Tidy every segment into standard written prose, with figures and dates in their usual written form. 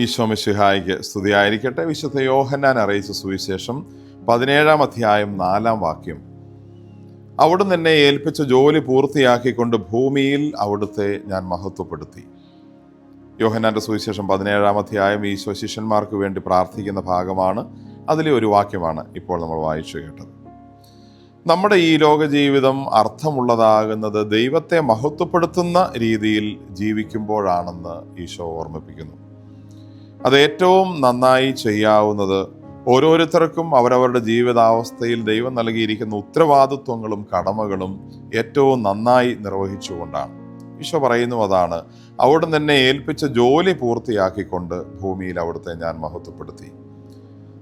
ഈശോ മിശിഹായിക്ക് സ്തുതിയായിരിക്കട്ടെ. വിശുദ്ധ യോഹന്നാൻ അറിയിച്ച സുവിശേഷം 17-ാം അധ്യായം 4-ാം വാക്യം. അവിടുന്ന് എന്നെ ഏൽപ്പിച്ച ജോലി പൂർത്തിയാക്കിക്കൊണ്ട് ഭൂമിയിൽ അവിടുത്തെ ഞാൻ മഹത്വപ്പെടുത്തി. യോഹന്നാന്റെ സുവിശേഷം 17-ാം അധ്യായം ഈശോ ശിഷ്യന്മാർക്ക് വേണ്ടി പ്രാർത്ഥിക്കുന്ന ഭാഗമാണ്. അതിലെ ഒരു വാക്യമാണ് ഇപ്പോൾ നമ്മൾ വായിച്ചു കേട്ടത്. നമ്മുടെ ഈ ലോക ജീവിതം അർത്ഥമുള്ളതാകുന്നത് ദൈവത്തെ മഹത്വപ്പെടുത്തുന്ന രീതിയിൽ ജീവിക്കുമ്പോഴാണെന്ന് ഈശോ ഓർമ്മിപ്പിക്കുന്നു. അത് ഏറ്റവും നന്നായി ചെയ്യാവുന്നത് ഓരോരുത്തർക്കും അവരവരുടെ ജീവിതാവസ്ഥയിൽ ദൈവം നൽകിയിരിക്കുന്ന ഉത്തരവാദിത്വങ്ങളും കടമകളും ഏറ്റവും നന്നായി നിർവഹിച്ചുകൊണ്ടാണ്. ഈശോ പറയുന്നു, അതാണ് അവിടുന്ന് എന്നെ ഏൽപ്പിച്ച ജോലി പൂർത്തിയാക്കിക്കൊണ്ട് ഭൂമിയിൽ അവിടുത്തെ ഞാൻ മഹത്വപ്പെടുത്തി.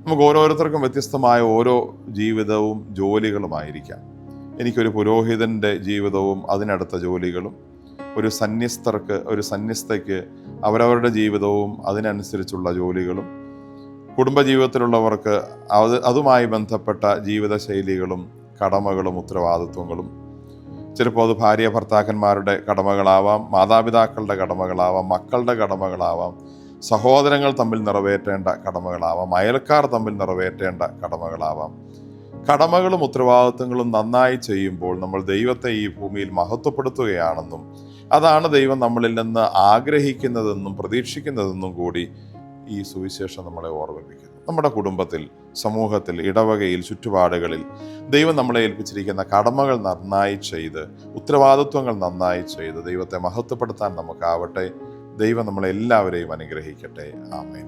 നമുക്ക് ഓരോരുത്തർക്കും വ്യത്യസ്തമായ ഓരോ ജീവിതവും ജോലികളുമായിരിക്കാം. എനിക്കൊരു പുരോഹിതൻ്റെ ജീവിതവും അതിനടുത്ത ജോലികളും, ഒരു സന്യസ്തയ്ക്ക് അവരവരുടെ ജീവിതവും അതിനനുസരിച്ചുള്ള ജോലികളും, കുടുംബജീവിതത്തിലുള്ളവർക്ക് അതുമായി ബന്ധപ്പെട്ട ജീവിതശൈലികളും കടമകളും ഉത്തരവാദിത്വങ്ങളും. ചിലപ്പോൾ അത് ഭാര്യ ഭർത്താക്കന്മാരുടെ കടമകളാവാം, മാതാപിതാക്കളുടെ കടമകളാവാം, മക്കളുടെ കടമകളാവാം, സഹോദരങ്ങൾ തമ്മിൽ നിറവേറ്റേണ്ട കടമകളാവാം, അയൽക്കാർ തമ്മിൽ നിറവേറ്റേണ്ട കടമകളാവാം. കടമകളും ഉത്തരവാദിത്വങ്ങളും നന്നായി ചെയ്യുമ്പോൾ നമ്മൾ ദൈവത്തെ ഈ ഭൂമിയിൽ മഹത്വപ്പെടുത്തുകയാണെന്നും അതാണ് ദൈവം നമ്മളിൽ നിന്ന് ആഗ്രഹിക്കുന്നതെന്നും പ്രതീക്ഷിക്കുന്നതെന്നും കൂടി ഈ സുവിശേഷം നമ്മളെ ഓർമ്മിപ്പിക്കുന്നു. നമ്മുടെ കുടുംബത്തിൽ, സമൂഹത്തിൽ, ഇടവകയിൽ, ചുറ്റുപാടുകളിൽ ദൈവം നമ്മളെ ഏൽപ്പിച്ചിരിക്കുന്ന കടമകൾ നന്നായി ചെയ്ത്, ഉത്തരവാദിത്വങ്ങൾ നന്നായി ചെയ്ത് ദൈവത്തെ മഹത്വപ്പെടുത്താൻ നമുക്കാവട്ടെ. ദൈവം നമ്മളെല്ലാവരെയും അനുഗ്രഹിക്കട്ടെ. ആമേൻ.